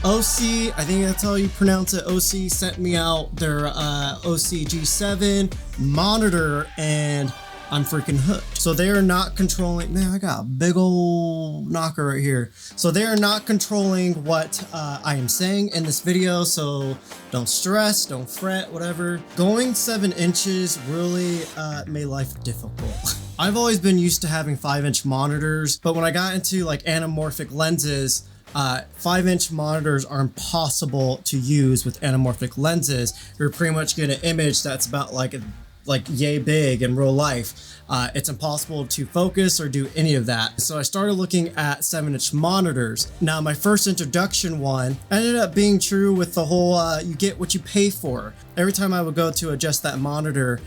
Osee, I think that's how you pronounce it, Osee, sent me out their Osee G7 monitor, and I'm freaking hooked. So they are not controlling, man, I got a big old knocker right here. So they are not controlling what I am saying in this video, so don't stress, don't fret, whatever. Going 7 inches really made life difficult. I've always been used to having 5-inch monitors, but when I got into like anamorphic lenses, 5-inch monitors are impossible to use with anamorphic lenses. You're pretty much get an image that's about like yay big in real life. It's impossible to focus or do any of that. So I started looking at 7-inch monitors. Now my first introduction one ended up being true with the whole you get what you pay for. Every time I would go to adjust that monitor,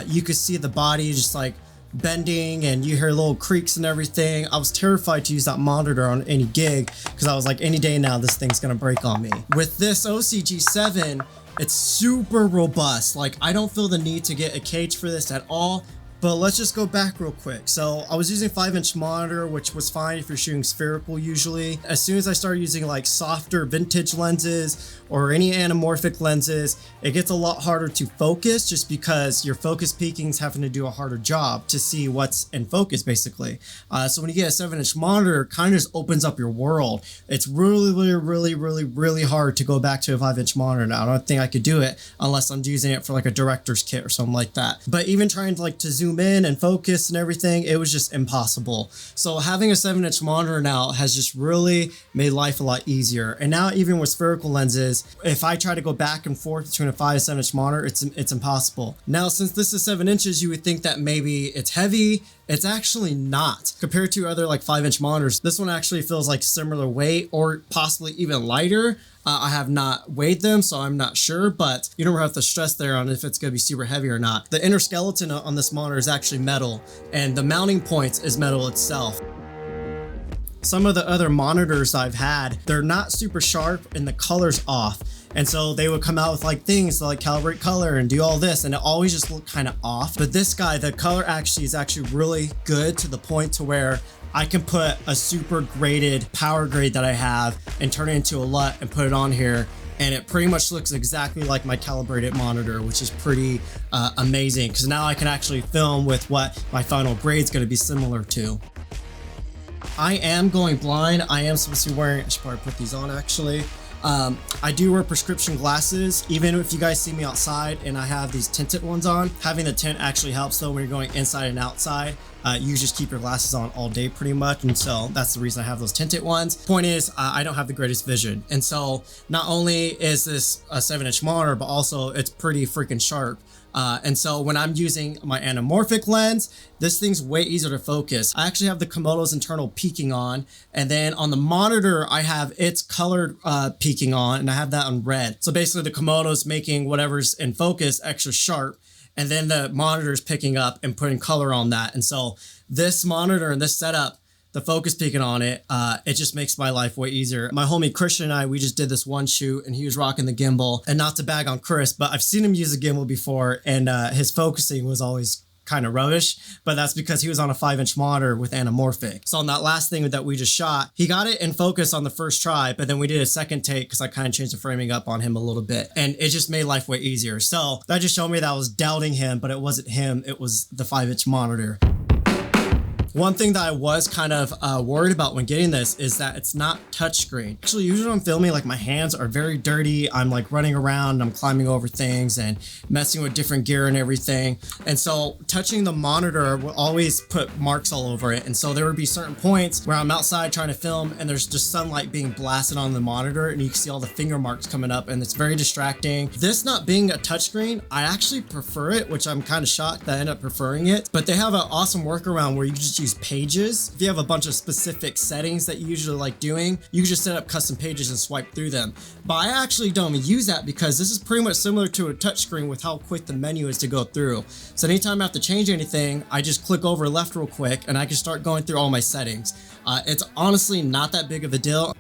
you could see the body just like bending and you hear little creaks and everything. I was terrified to use that monitor on any gig because I was like, any day now this thing's gonna break on me. With this Osee G7, it's super robust. Like, I don't feel the need to get a cage for this at all. But let's just go back real quick. So I was using 5-inch monitor, which was fine if you're shooting spherical usually. As soon as I started using like softer vintage lenses or any anamorphic lenses, it gets a lot harder to focus just because your focus peaking is having to do a harder job to see what's in focus basically. So when you get a 7-inch monitor, it kind of just opens up your world. It's really hard to go back to a 5-inch monitor now. I don't think I could do it unless I'm using it for like a director's kit or something like that. But even trying to like to zoom in and focus and everything, it was just impossible. So having a 7-inch monitor now has just really made life a lot easier. And now even with spherical lenses, if I try to go back and forth between a 5 and 7-inch monitor, it's impossible. Now since this is 7 inches, you would think that maybe it's heavy. It's actually not. Compared to other like 5-inch monitors, this one actually feels like similar weight or possibly even lighter. I have not weighed them, so I'm not sure, but you don't have to stress there on if it's gonna be super heavy or not. The inner skeleton on this monitor is actually metal, and the mounting points is metal itself. Some of the other monitors I've had, they're not super sharp and the color's off. And so they would come out with like things like calibrate color and do all this, and it always just looked kind of off. But this guy, the color is actually really good to the point to where I can put a super graded power grade that I have and turn it into a LUT and put it on here. And it pretty much looks exactly like my calibrated monitor, which is pretty amazing because now I can actually film with what my final grade is going to be similar to. I am going blind. I am supposed to be wearing, I should probably put these on actually. I do wear prescription glasses, even if you guys see me outside and I have these tinted ones on. Having the tint actually helps though when you're going inside and outside. You just keep your glasses on all day pretty much, and so that's the reason I have those tinted ones. Point is, I don't have the greatest vision, and so not only is this a 7-inch monitor, but also it's pretty freaking sharp. And so when I'm using my anamorphic lens, this thing's way easier to focus. I actually have the Komodo's internal peaking on, and then on the monitor, I have its colored peaking on, and I have that on red. So basically the Komodo's making whatever's in focus extra sharp, and then the monitor's picking up and putting color on that. And so this monitor and this setup, the focus peaking on it, it just makes my life way easier. My homie Christian and I, we just did this one shoot and he was rocking the gimbal. And not to bag on Chris, but I've seen him use a gimbal before, and his focusing was always kind of rubbish, but that's because he was on a 5-inch monitor with anamorphic. So on that last thing that we just shot, he got it in focus on the first try, but then we did a second take because I kind of changed the framing up on him a little bit, and it just made life way easier. So that just showed me that I was doubting him, but it wasn't him, it was the 5-inch monitor. One thing that I was kind of worried about when getting this is that it's not touchscreen. Actually, usually when I'm filming, like my hands are very dirty. I'm like running around, I'm climbing over things and messing with different gear and everything. And so touching the monitor will always put marks all over it. And so there would be certain points where I'm outside trying to film and there's just sunlight being blasted on the monitor and you can see all the finger marks coming up, and it's very distracting. This not being a touchscreen, I actually prefer it, which I'm kind of shocked that I ended up preferring it. But they have an awesome workaround where you can just use pages. If you have a bunch of specific settings that you usually like doing, you can just set up custom pages and swipe through them. But I actually don't even use that because this is pretty much similar to a touchscreen with how quick the menu is to go through. So anytime I have to change anything, I just click over left real quick and I can start going through all my settings. It's honestly not that big of a deal.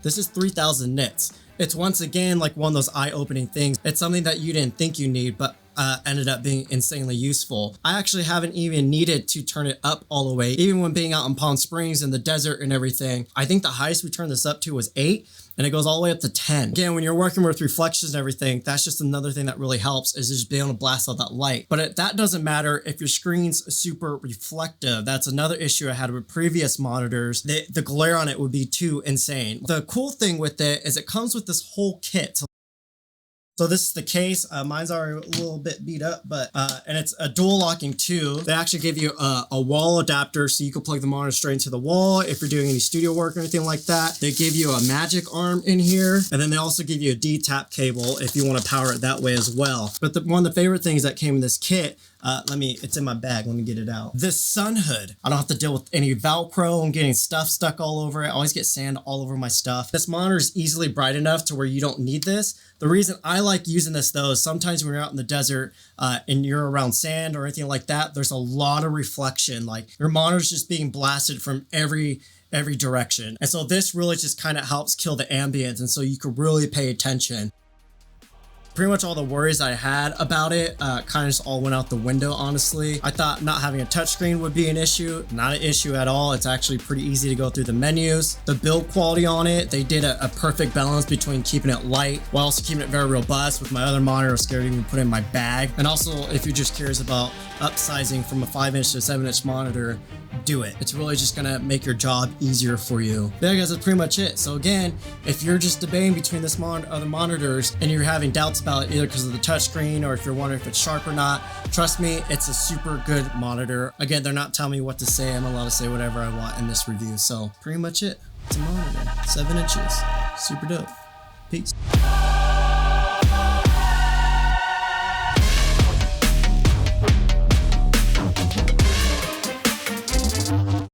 This is 3000 nits. It's once again like one of those eye-opening things. It's something that you didn't think you need, but ended up being insanely useful. I actually haven't even needed to turn it up all the way, even when being out in Palm Springs in the desert and everything. I think the highest we turned this up to was 8, and it goes all the way up to 10. Again, when you're working with reflections and everything, that's just another thing that really helps, is just being able to blast out that light. But that doesn't matter if your screen's super reflective. That's another issue I had with previous monitors. The glare on it would be too insane. The cool thing with it is it comes with this whole kit. So this is the case. Mine's already a little bit beat up, but and it's a dual locking too. They actually give you a wall adapter, so you can plug the monitor straight into the wall if you're doing any studio work or anything like that. They give you a magic arm in here, and then they also give you a D-tap cable if you want to power it that way as well. But one of the favorite things that came in this kit, it's in my bag. Let me get it out. This sun hood. I don't have to deal with any Velcro and getting stuff stuck all over it. I always get sand all over my stuff. This monitor is easily bright enough to where you don't need this. The reason I like using this though is sometimes when you're out in the desert and you're around sand or anything like that, there's a lot of reflection. Like your monitor's just being blasted from every direction. And so this really just kind of helps kill the ambience. And so you could really pay attention. Pretty much all the worries I had about it kind of just all went out the window, honestly. I thought not having a touchscreen would be an issue. Not an issue at all. It's actually pretty easy to go through the menus. The build quality on it, they did a perfect balance between keeping it light while also keeping it very robust. With my other monitor, I was scared to even put it in my bag. And also, if you're just curious about upsizing from a 5-inch to a 7-inch monitor, do it. It's really just gonna make your job easier for you. But yeah, guys, that's pretty much it. So again, if you're just debating between this other monitors and you're having doubts about it either because of the touchscreen or if you're wondering if it's sharp or not, trust me, it's a super good monitor. Again, they're not telling me what to say. I'm allowed to say whatever I want in this review. So pretty much it. It's a monitor, 7 inches, super dope. Peace.